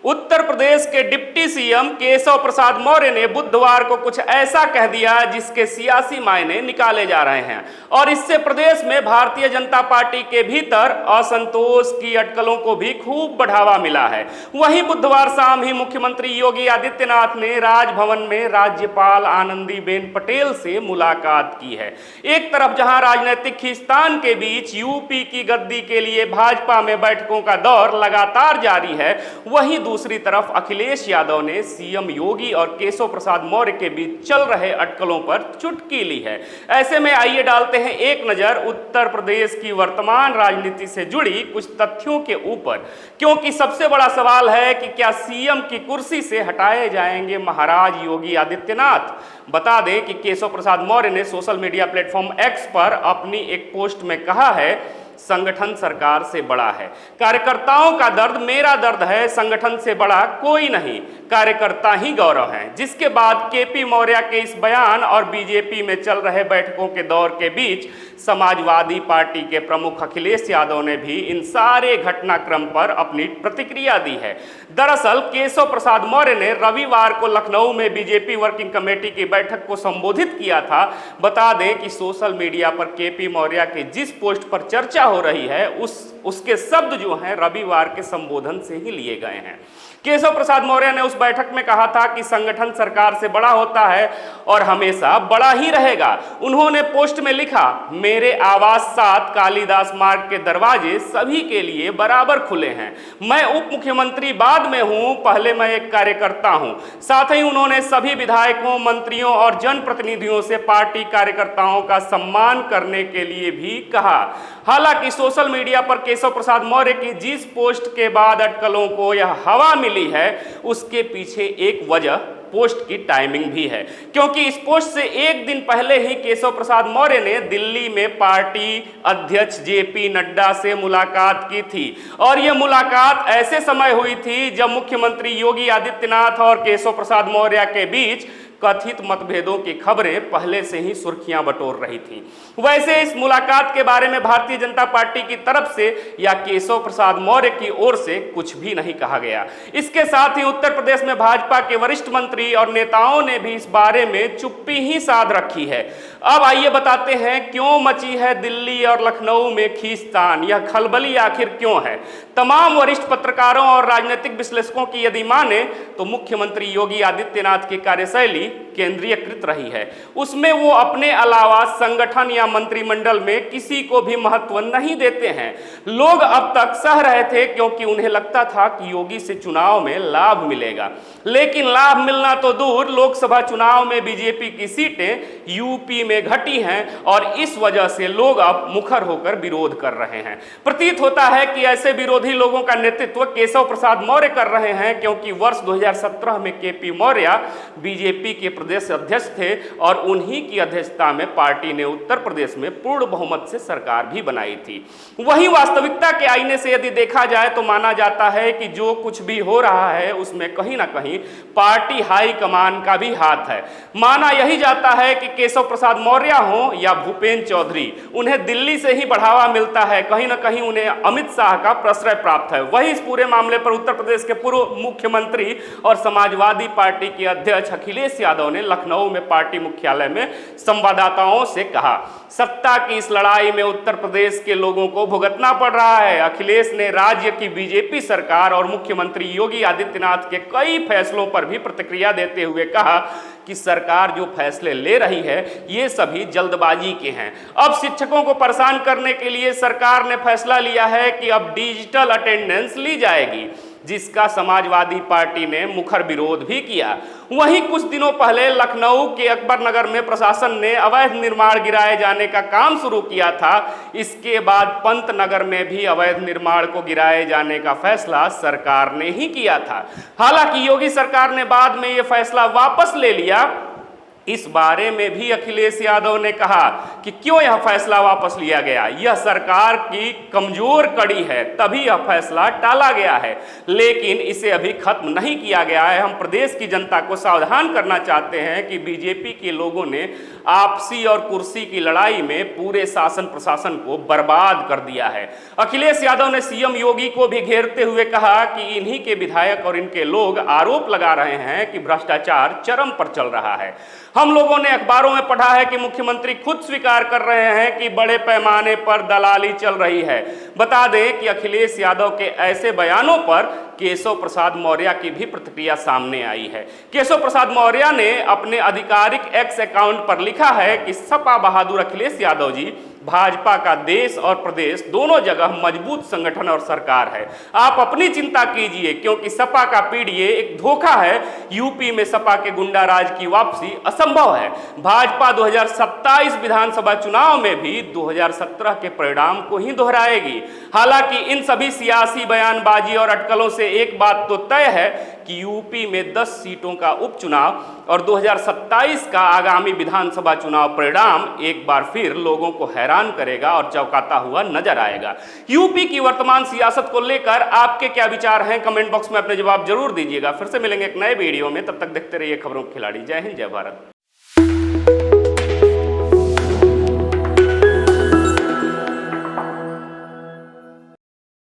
उत्तर प्रदेश के deputy CM Keshav Prasad Maurya ने बुधवार को कुछ ऐसा कह दिया जिसके सियासी मायने निकाले जा रहे हैं और इससे प्रदेश में भारतीय जनता पार्टी के भीतर असंतोष की अटकलों को भी खूब बढ़ावा मिला है। वहीं बुधवार शाम ही मुख्यमंत्री योगी आदित्यनाथ ने राजभवन में राज्यपाल आनंदीबेन पटेल से मुलाकात की है। एक तरफ जहां राजनीतिक खींचतान के बीच यूपी की गद्दी के लिए भाजपा में बैठकों का दौर लगातार जारी है, वहीं दूसरी तरफ अखिलेश यादव ने सीएम योगी और केशव प्रसाद मौर्य के बीच चल रहे अटकलों पर चुटकी ली है। ऐसे में आइए डालते हैं एक नजर उत्तर प्रदेश की वर्तमान राजनीति से जुड़ी कुछ तथ्यों के ऊपर, क्योंकि सबसे बड़ा सवाल है कि क्या सीएम की कुर्सी से हटाए जाएंगे महाराज योगी आदित्यनाथ। बता दें कि केशव प्रसाद मौर्य ने सोशल मीडिया प्लेटफॉर्म एक्स पर अपनी एक पोस्ट में कहा है, संगठन सरकार से बड़ा है, कार्यकर्ताओं का दर्द मेरा दर्द है, संगठन से बड़ा कोई नहीं, कार्यकर्ता ही गौरव हैं। जिसके बाद केपी मौर्य के इस बयान और बीजेपी में चल रहे बैठकों के दौर के बीच समाजवादी पार्टी के प्रमुख अखिलेश यादव ने भी इन सारे घटनाक्रम पर अपनी प्रतिक्रिया दी है। दरअसल केशव प्रसाद मौर्य ने रविवार को लखनऊ में बीजेपी वर्किंग कमेटी की बैठक को संबोधित किया था। बता दें कि सोशल मीडिया पर केपी मौर्य के जिस पोस्ट पर चर्चा हो रही है उसके शब्द जो हैं रविवार के संबोधन से ही लिए गए हैं। केशव प्रसाद मौर्य ने उस बैठक में कहा था कि संगठन सरकार से बड़ा होता है और हमेशा बड़ा ही रहेगा। उन्होंने पोस्ट में लिखा, मेरे आवास 7 कालिदास मार्ग के दरवाजे सभी के लिए बराबर खुले हैं। मैं उप मुख्यमंत्री बाद में हूं, पहले मैं एक कार्यकर्ता हूं। साथ ही उन्होंने सभी विधायकों, मंत्रियों और जनप्रतिनिधियों से पार्टी कार्यकर्ताओं का सम्मान करने के लिए भी कहा। हालांकि सोशल मीडिया पर केशव प्रसाद मौर्य की जिस पोस्ट के बाद अटकलों को यह हवा मिली है, उसके पीछे एक वजह पोस्ट की टाइमिंग भी है, क्योंकि इस पोस्ट से एक दिन पहले ही केशव प्रसाद मौर्य ने दिल्ली में पार्टी अध्यक्ष जेपी नड्डा से मुलाकात की थी और यह मुलाकात ऐसे समय हुई थी जब मुख्यमंत्री योगी आदित्यनाथ और केशव प्रसाद मौर्य के बीच कथित मतभेदों की खबरें पहले से ही सुर्खियां बटोर रही थीं। वैसे इस मुलाकात के बारे में भारतीय जनता पार्टी की तरफ से या केशव प्रसाद मौर्य की ओर से कुछ भी नहीं कहा गया। इसके साथ ही उत्तर प्रदेश में भाजपा के वरिष्ठ मंत्री और नेताओं ने भी इस बारे में चुप्पी ही साध रखी है। अब आइए बताते हैं क्यों मची है दिल्ली और लखनऊ में खींचतान, यह खलबली आखिर क्यों है। तमाम वरिष्ठ पत्रकारों और राजनीतिक विश्लेषकों की यदि माने तो मुख्यमंत्री योगी आदित्यनाथ की कार्यशैली केंद्रीयकृत रही है। उसमें वो अपने अलावा संगठन या मंत्रिमंडल में किसी को भी महत्व नहीं देते हैं। लोग अब तक सह रहे थे क्योंकि उन्हें लगता था कि योगी से चुनाव में लाभ मिलेगा, लेकिन लाभ मिलना तो दूर, लोकसभा चुनाव में बीजेपी की सीटें यूपी में घटी हैं और इस वजह से लोग अब मुखर होकर विरोध कर रहे हैं। प्रतीत होता है कि ऐसे विरोधी लोगों का नेतृत्व केशव प्रसाद मौर्य कर रहे हैं, क्योंकि वर्ष 2017 में केपी मौर्य बीजेपी के प्रदेश अध्यक्ष थे और उन्हीं की अध्यक्षता में पार्टी ने उत्तर प्रदेश में पूर्ण बहुमत से सरकार भी बनाई थी। वहीं वास्तविकता के आईने से यदि देखा जाए तो माना जाता है कि जो कुछ भी हो रहा है उसमें कहीं ना कहीं पार्टी हाईकमान का भी हाथ है। माना यही जाता है कि केशव प्रसाद मौर्य हो या भूपेंद्र चौधरी, उन्हें दिल्ली से ही बढ़ावा मिलता है, कहीं ना कहीं उन्हें अमित शाह का प्रश्रय प्राप्त है। वही इस पूरे मामले पर उत्तर प्रदेश के पूर्व मुख्यमंत्री और समाजवादी पार्टी के अध्यक्ष अखिलेश यादव ने लखनऊ में पार्टी मुख्यालय में संवाददाताओं से कहा, सत्ता की इस लड़ाई में उत्तर प्रदेश के लोगों को भुगतना पड़ रहा है। अखिलेश ने राज्य की बीजेपी सरकार और मुख्यमंत्री योगी आदित्यनाथ के कई फैसलों पर भी प्रतिक्रिया देते हुए कहा कि सरकार जो फैसले ले रही है ये सभी जल्दबाजी के हैं। अब शिक्षकों को परेशान करने के लिए सरकार ने फैसला लिया है कि अब डिजिटल अटेंडेंस ली जाएगी, जिसका समाजवादी पार्टी ने मुखर विरोध भी किया। वहीं कुछ दिनों पहले लखनऊ के अकबर नगर में प्रशासन ने अवैध निर्माण गिराए जाने का काम शुरू किया था। इसके बाद पंत नगर में भी अवैध निर्माण को गिराए जाने का फैसला सरकार ने ही किया था। हालांकि योगी सरकार ने बाद में यह फैसला वापस ले लिया इस बारे में भी अखिलेश यादव ने कहा कि क्यों यह फैसला वापस लिया गया। यह सरकार की कमजोर कड़ी है, तभी यह फैसला टाला गया है, लेकिन इसे अभी खत्म नहीं किया गया है। हम प्रदेश की जनता को सावधान करना चाहते हैं कि बीजेपी के लोगों ने आपसी और कुर्सी की लड़ाई में पूरे शासन प्रशासन को बर्बाद कर दिया है। अखिलेश यादव ने सीएम योगी को भी घेरते हुए कहा कि इन्हीं के विधायक और इनके लोग आरोप लगा रहे हैं कि भ्रष्टाचार चरम पर चल रहा है। हम लोगों ने अखबारों में पढ़ा है कि मुख्यमंत्री खुद स्वीकार कर रहे हैं कि बड़े पैमाने पर दलाली चल रही है। बता दें कि अखिलेश यादव के ऐसे बयानों पर केशव प्रसाद मौर्य की भी प्रतिक्रिया सामने आई है। केशव प्रसाद मौर्य ने अपने आधिकारिक एक्स अकाउंट पर लिखा है कि सपा बहादुर अखिलेश यादव जी भाजपा का देश और प्रदेश दोनों जगह मजबूत संगठन और सरकार है। आप अपनी चिंता कीजिए, क्योंकि सपा का पीडीए एक धोखा है। यूपी में सपा के गुंडा राज की वापसी असंभव है। भाजपा 2027 विधानसभा चुनाव में भी 2017 के परिणाम को ही दोहराएगी। हालांकि इन सभी सियासी बयानबाजी और अटकलों से एक बात तो तय है कि यूपी में 10 सीटों का उपचुनाव और 2027 का आगामी विधानसभा चुनाव परिणाम एक बार फिर लोगों को हैरान करेगा और चौंकाता हुआ नजर आएगा। यूपी की वर्तमान सियासत को लेकर आपके क्या विचार हैं, कमेंट बॉक्स में अपने जवाब जरूर दीजिएगा। फिर से मिलेंगे एक नए वीडियो में, तब तक देखते रहिए खबरों के खिलाड़ी। जय हिंद, जय भारत।